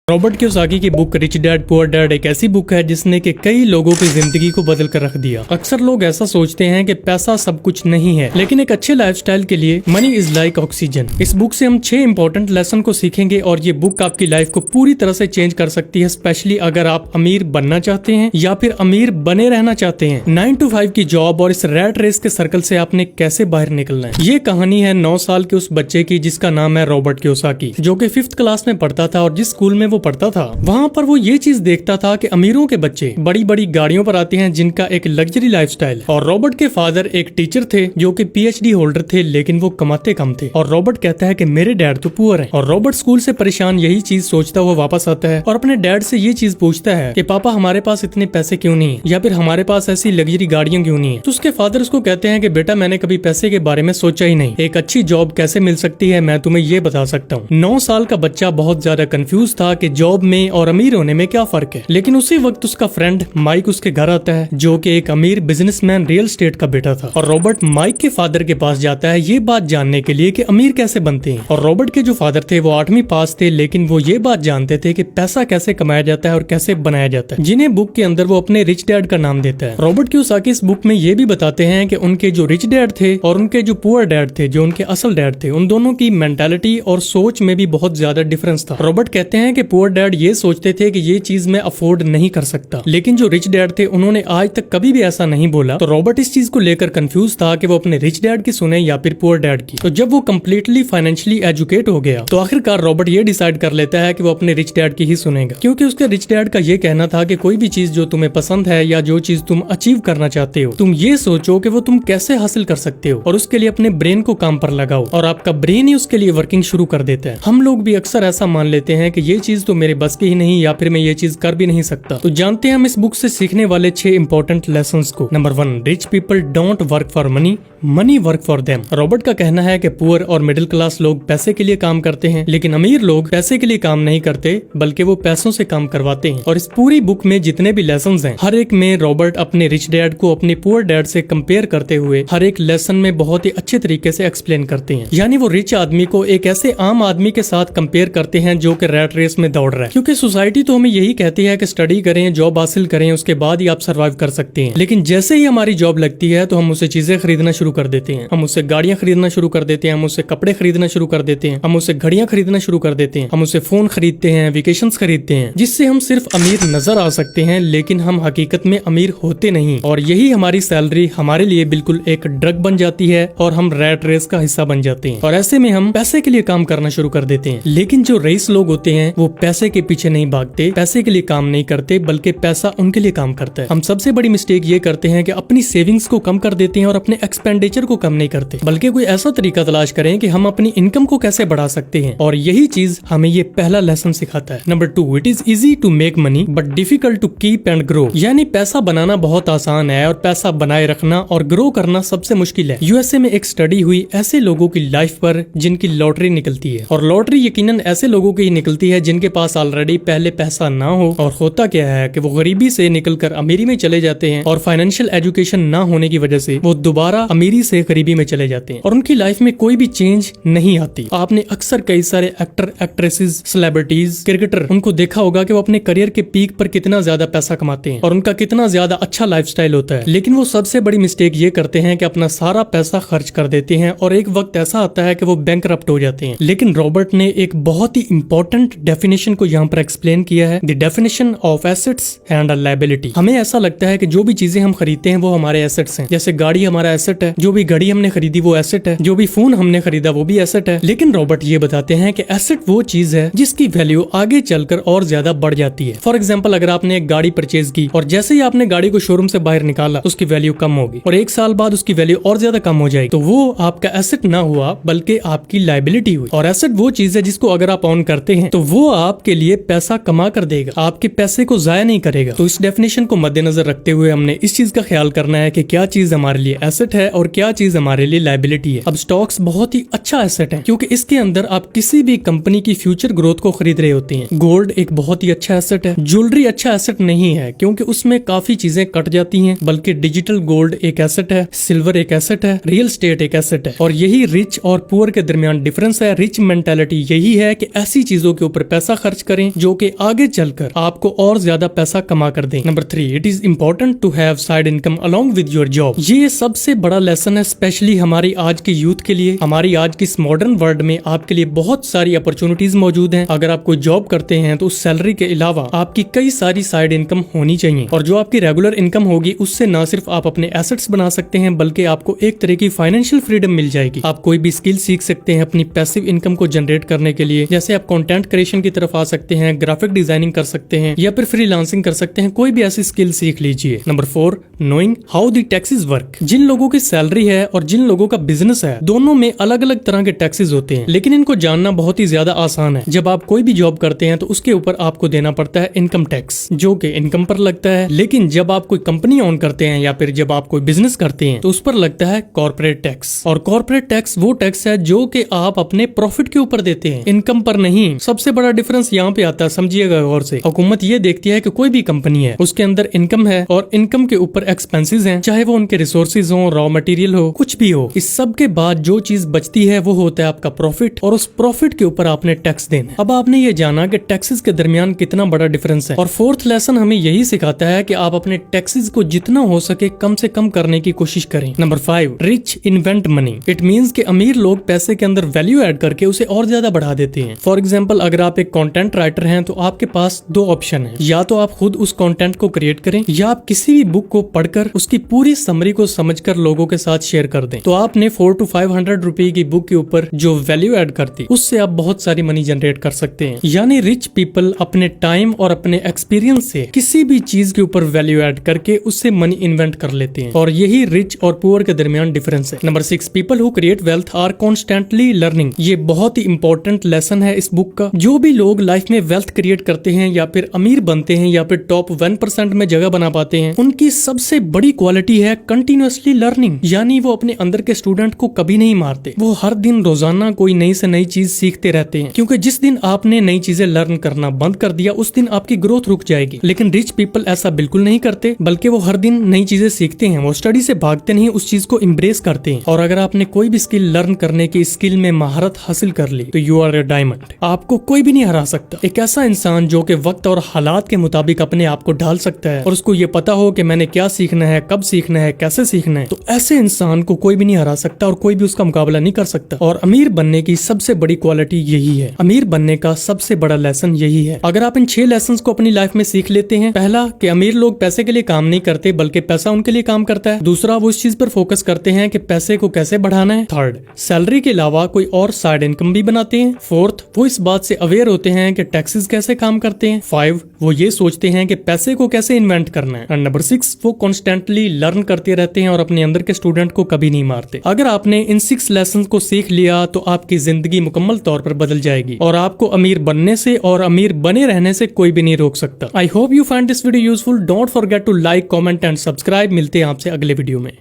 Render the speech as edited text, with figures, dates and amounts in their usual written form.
Robert Kiyosaki की book rich dad poor dad एक ऐसी बुक है जिसने कि कई लोगों की जिंदगी को बदल कर रख दिया। अक्सर लोग ऐसा सोचते हैं कि पैसा सब कुछ नहीं है, लेकिन एक अच्छे लाइफस्टाइल के लिए मनी इज लाइक ऑक्सीजन। इस बुक से हम 6 इंपॉर्टेंट लेसन को सीखेंगे और ये बुक आपकी लाइफ को पूरी तरह से चेंज कर सकती है, स्पेशली अगर आप अमीर बनना चाहते हैं या फिर अमीर बने रहना चाहते हैं। 9 to 5 की जॉब और इस रैट रेस के सर्कल से आपने कैसे बाहर निकलना है। ये कहानी है 9 साल के उस बच्चे की जिसका नाम है रॉबर्ट कियोसाकी, जो कि 5th क्लास में पढ़ता था और जिस स्कूल में वो पढ़ता था वहाँ पर वो ये चीज देखता था कि अमीरों के बच्चे बड़ी बड़ी गाड़ियों पर आते हैं जिनका एक लग्जरी लाइफस्टाइल। और रॉबर्ट के फादर एक टीचर थे जो कि PhD होल्डर थे, लेकिन वो कमाते कम थे। और रॉबर्ट कहता है कि मेरे डैड तो पुअर हैं। और रॉबर्ट स्कूल से परेशान यही चीज सोचता हुआ वापस आता है और अपने डैड से ये चीज पूछता है कि पापा हमारे पास इतने पैसे क्यों नहीं है, या फिर हमारे पास ऐसी लग्जरी गाड़ियां क्यों नहीं है। तो उसके फादर उसको कहते हैं कि बेटा मैंने कभी पैसे के बारे में सोचा ही नहीं, एक अच्छी जॉब कैसे मिल सकती है मैं तुम्हें ये बता सकता हूँ। 9 साल का बच्चा बहुत ज्यादा कंफ्यूज था कि जॉब में और अमीर होने में क्या फर्क है। लेकिन उसी वक्त उसका फ्रेंड माइक उसके घर आता है जो कि एक अमीर बिजनेसमैन रियल एस्टेट का बेटा था। और रॉबर्ट माइक के फादर के पास जाता है ये बात जानने के लिए कि अमीर कैसे बनते हैं। और रॉबर्ट के जो फादर थे वो 8वीं पास थे, लेकिन वो ये बात जानते थे कि पैसा कैसे कमाया जाता है और कैसे बनाया जाता है, जिन्हें बुक के अंदर वो अपने रिच डैड का नाम देता है। रॉबर्ट कियोसाकी इस बुक में ये भी बताते हैं कि उनके जो रिच डैड थे और उनके जो पुअर डैड थे, जो उनके असल डैड थे, उन दोनों की मेंटालिटी और सोच में भी बहुत ज्यादा डिफरेंस था। रॉबर्ट कहते हैं कि पुअर डैड ये सोचते थे कि ये चीज मैं अफोर्ड नहीं कर सकता, लेकिन जो रिच डैड थे उन्होंने आज तक कभी भी ऐसा नहीं बोला। तो रॉबर्ट इस चीज को लेकर कंफ्यूज था कि वो अपने रिच डैड की सुने या फिर पुअर डैड की। तो जब वो कम्प्लीटली फाइनेंशियली एजुकेट हो गया तो आखिरकार रॉबर्ट ये डिसाइड कर लेता है कि वो अपने रिच डैड की ही सुनेगा, क्योंकि उसके रिच डैड का ये कहना था कि कोई भी चीज जो तुम्हें पसंद है या जो चीज तुम अचीव करना चाहते हो, तुम ये सोचो कि वो तुम कैसे हासिल कर सकते हो और उसके लिए अपने ब्रेन को काम पर लगाओ और आपका ब्रेन ही उसके लिए वर्किंग शुरू कर देता है। हम लोग भी अक्सर ऐसा मान लेते हैं कि ये चीज तो मेरे बस की ही नहीं या फिर मैं ये चीज कर भी नहीं सकता। तो जानते हैं हम इस बुक से सीखने वाले 6 इंपॉर्टेंट लेसन्स को। Number 1, rich people don't work for money, money work for them. Robert का कहना है कि पुअर और मिडिल क्लास लोग पैसे के लिए काम करते हैं, लेकिन अमीर लोग पैसे के लिए काम नहीं करते बल्कि वो पैसों से काम करवाते हैं। और इस पूरी बुक में जितने भी लेसन्स हैं, हर एक में रॉबर्ट अपने रिच डैड को अपने पुअर डैड से कंपेयर करते हुए हर एक लेसन में बहुत ही अच्छे तरीके से एक्सप्लेन करते हैं। यानी वो रिच आदमी को एक ऐसे आम आदमी के साथ कंपेयर करते हैं जो कि रैट रेस में दौड़ रहा है, क्योंकि सोसाइटी तो हमें यही कहती है कि स्टडी करें, जॉब हासिल करें, उसके बाद ही आप सर्वाइव कर सकते हैं। लेकिन जैसे ही हमारी जॉब लगती है तो हम उससे चीजें खरीदना शुरू कर देते हैं, हम उससे गाड़ियां खरीदना शुरू कर देते हैं, हम उससे कपड़े खरीदना शुरू कर देते हैं, हम उससे घड़ियां खरीदना शुरू कर देते हैं, हम उससे फोन खरीदते हैं, वेकेशंस खरीदते हैं, जिससे हम सिर्फ अमीर नजर आ सकते हैं लेकिन हम हकीकत में अमीर होते नहीं। और यही हमारी सैलरी हमारे लिए बिल्कुल एक ड्रग बन जाती है और हम रैट रेस का हिस्सा बन जाते हैं। और ऐसे में हम पैसे के लिए काम करना शुरू कर देते हैं। लेकिन जो रईस लोग होते हैं वो पैसे के पीछे नहीं भागते, पैसे के लिए काम नहीं करते, बल्कि पैसा उनके लिए काम करता है। हम सबसे बड़ी मिस्टेक ये करते हैं कि अपनी सेविंग्स को कम कर देते हैं और अपने एक्सपेंडिचर को कम नहीं करते, बल्कि कोई ऐसा तरीका तलाश करें कि हम अपनी इनकम को कैसे बढ़ा सकते हैं। और यही चीज हमें ये पहला लेसन सिखाता है। Number 2, it is easy to make money but difficult to keep and grow. यानी पैसा बनाना बहुत आसान है और पैसा बनाए रखना और ग्रो करना सबसे मुश्किल है। यूएसए में एक स्टडी हुई ऐसे लोगों की लाइफ पर जिनकी लॉटरी निकलती है, और लॉटरी यकीनन ऐसे लोगों की निकलती है जिनके पास ऑलरेडी पहले पैसा ना हो। और होता क्या है कि वो गरीबी से निकलकर अमीरी में चले जाते हैं और फाइनेंशियल एजुकेशन ना होने की वजह से वो दोबारा अमीरी से गरीबी में चले जाते हैं और उनकी लाइफ में कोई भी चेंज नहीं आती। आपने अक्सर कई सारे एक्टर, एक्ट्रेसेस, सेलिब्रिटीज, क्रिकेटर, उनको देखा होगा कि वो अपने करियर के पीक पर कितना ज्यादा पैसा कमाते हैं और उनका कितना ज्यादा अच्छा लाइफस्टाइल होता है। लेकिन वो सबसे बड़ी मिस्टेक ये करते हैं कि अपना सारा पैसा खर्च कर देते हैं और एक वक्त ऐसा आता है कि वो बैंकरप्ट हो जाते हैं। लेकिन रॉबर्ट ने एक बहुत ही इंपॉर्टेंट डेफिनेशन को यहाँ पर एक्सप्लेन किया है, the definition of assets and liability. हमें ऐसा लगता है कि जो भी चीजें हम खरीदते हैं वो हमारे एसेट्स हैं, जैसे गाड़ी हमारा एसेट है, जो भी घड़ी हमने खरीदी वो एसेट है, जो भी फोन हमने खरीदा वो भी एसेट है। लेकिन रॉबर्ट ये बताते हैं कि एसेट वो चीज है जिसकी वैल्यू आगे चलकर और ज्यादा बढ़ जाती है। फॉर एग्जाम्पल, अगर आपने एक गाड़ी परचेज की और जैसे ही आपने गाड़ी को शोरूम से बाहर निकाला उसकी वैल्यू कम होगी और 1 साल बाद उसकी वैल्यू और ज्यादा कम हो जाएगी, तो वो आपका एसेट ना हुआ बल्कि आपकी लायबिलिटी हुई। और एसेट वो चीज है जिसको अगर आप ऑन करते हैं तो वो आपके लिए पैसा कमा कर देगा, आपके पैसे को जाया नहीं करेगा। तो इस डेफिनेशन को मद्देनजर रखते हुए हमने इस चीज का ख्याल करना है कि क्या चीज हमारे लिए एसेट है और क्या चीज हमारे लिए लायबिलिटी है। अब स्टॉक्स बहुत ही अच्छा एसेट है क्योंकि इसके अंदर आप किसी भी कंपनी की फ्यूचर ग्रोथ को खरीद रहे होते हैं। गोल्ड एक बहुत ही अच्छा एसेट है। ज्वेलरी अच्छा एसेट नहीं है क्योंकि उसमें काफी चीजें कट जाती हैं, बल्कि डिजिटल गोल्ड एक एसेट है, सिल्वर एक एसेट है, रियल एस्टेट एक एसेट है। और यही रिच और पुअर के दरमियान डिफरेंस है। रिच मेंटालिटी यही है कि ऐसी चीजों के ऊपर पैसा खर्च करें जो कि आगे चलकर आपको और ज्यादा पैसा कमा कर दें। Number 3, it is important to have side income along with your job. ये सबसे बड़ा लेसन है स्पेशली हमारी आज के यूथ के लिए। हमारी आज की इस मॉडर्न वर्ल्ड में आपके लिए बहुत सारी अपॉर्चुनिटीज मौजूद हैं। अगर आप कोई जॉब करते हैं तो उस सैलरी के अलावा आपकी कई सारी साइड इनकम होनी चाहिए, और जो आपकी रेगुलर इनकम होगी उससे ना सिर्फ आप अपने एसेट्स बना सकते हैं बल्कि आपको एक तरह की फाइनेंशियल फ्रीडम मिल जाएगी। आप कोई भी स्किल सीख सकते हैं अपनी पैसिव इनकम को जनरेट करने के लिए, जैसे आप कंटेंट क्रिएशन की तरफ आ सकते हैं, ग्राफिक डिजाइनिंग कर सकते हैं या फिर फ्रीलांसिंग कर सकते हैं। कोई भी ऐसी स्किल सीख लीजिए। Number 4, knowing how the taxes work. जिन लोगों की सैलरी है और जिन लोगों का बिजनेस है, दोनों में अलग अलग तरह के टैक्सेस होते हैं, लेकिन इनको जानना बहुत ही ज्यादा आसान है। जब आप कोई भी जॉब करते हैं तो उसके ऊपर आपको देना पड़ता है इनकम टैक्स, जो कि इनकम पर लगता है। लेकिन जब आप कोई कंपनी ऑन करते हैं या फिर जब आप कोई बिजनेस करते हैं तो उस पर लगता है कॉर्पोरेट टैक्स। और कॉर्पोरेट टैक्स वो टैक्स है जो कि आप अपने प्रॉफिट के ऊपर देते हैं, इनकम पर नहीं। सबसे बड़ा डिफरेंस यहाँ पे आता है, समझिएगा गौर से। हुकूमत ये देखती है कि कोई भी कंपनी है उसके अंदर इनकम है और इनकम के ऊपर एक्सपेंसेस हैं, चाहे वो उनके रिसोर्सेज हो, रॉ मटेरियल हो, कुछ भी हो। इस सब के बाद जो चीज बचती है वो होता है आपका प्रॉफिट, और उस प्रॉफिट के ऊपर आपने टैक्स देना है। अब आपने ये जाना कि टैक्सेस के दरमियान कितना बड़ा डिफरेंस है। और 4th लेसन हमें यही सिखाता है कि आप अपने टैक्सेस को जितना हो सके कम से कम करने की कोशिश करें। Number 5, rich invent money. It means कि अमीर लोग पैसे के अंदर वैल्यू ऐड करके उसे और ज्यादा बढ़ा देते हैं। फॉर एग्जांपल, अगर आप एक कंटेंट राइटर हैं तो आपके पास 2 ऑप्शन है, या तो आप खुद उस कंटेंट को क्रिएट करें या आप किसी भी बुक को पढ़कर उसकी पूरी समरी को समझकर लोगों के साथ शेयर कर दें। तो आपने 400 to 500 रुपए की बुक के ऊपर जो वैल्यू ऐड करती, उससे आप बहुत सारी मनी जनरेट कर सकते हैं। यानी रिच पीपल अपने टाइम और अपने एक्सपीरियंस से किसी भी चीज के ऊपर वैल्यू ऐड करके उससे मनी इन्वेंट कर लेते हैं, और यही रिच और पुअर के दरमियान डिफरेंस है। Number 6, people who create wealth are constantly learning. ये बहुत ही इंपॉर्टेंट लेसन है इस बुक का। जो भी लोग लाइफ में वेल्थ क्रिएट करते हैं या फिर अमीर बनते हैं या फिर टॉप 1% में जगह बना पाते हैं, उनकी सबसे बड़ी क्वालिटी है कंटिन्यूअसली लर्निंग। यानी वो अपने अंदर के स्टूडेंट को कभी नहीं मारते, वो हर दिन रोजाना कोई नई से नई चीज सीखते रहते हैं। क्योंकि जिस दिन आपने नई चीजें लर्न करना बंद कर दिया उस दिन आपकी ग्रोथ रुक जाएगी। लेकिन रिच पीपल ऐसा बिल्कुल नहीं करते, बल्कि वो हर दिन नई चीजें सीखते हैं। वो स्टडी से भागते नहीं, उस चीज को इम्ब्रेस करते हैं। और अगर आपने कोई भी स्किल लर्न करने की स्किल में महारत हासिल कर ली तो यू आर ए डायमंड। आपको कोई भी नहीं हरा सकता। एक ऐसा इंसान जो कि वक्त और हालात के मुताबिक अपने आप को ढाल सकता है और उसको ये पता हो कि मैंने क्या सीखना है, कब सीखना है, कैसे सीखना है, तो ऐसे इंसान को कोई भी नहीं हरा सकता और कोई भी उसका मुकाबला नहीं कर सकता। और अमीर बनने की सबसे बड़ी क्वालिटी यही है। अमीर बनने का सबसे बड़ा लेसन यही है। अगर आप इन 6 लेसन को अपनी लाइफ में सीख लेते हैं, पहला कि अमीर लोग पैसे के लिए काम नहीं करते बल्कि पैसा उनके लिए काम करता है। दूसरा, वो इस चीज पर फोकस करते हैं कि पैसे को कैसे बढ़ाना है। थर्ड, सैलरी के अलावा कोई और साइड इनकम भी बनाते हैं। 4th, वो इस बात से अवेयर होते हैं कि टैक्सेस कैसे काम करते हैं। 5, वो ये सोचते हैं कि पैसे को कैसे इन्वेंट करना है। एंड नंबर 6, वो कॉन्स्टेंटली लर्न करते रहते हैं और अपने अंदर के स्टूडेंट को कभी नहीं मारते। अगर आपने इन 6 लेसन को सीख लिया तो आपकी जिंदगी मुकम्मल तौर पर बदल जाएगी और आपको अमीर बनने से और अमीर बने रहने से कोई भी नहीं रोक सकता। I hope you find this video useful. Don't forget to like, comment and subscribe. मिलते हैं आपसे अगले वीडियो में।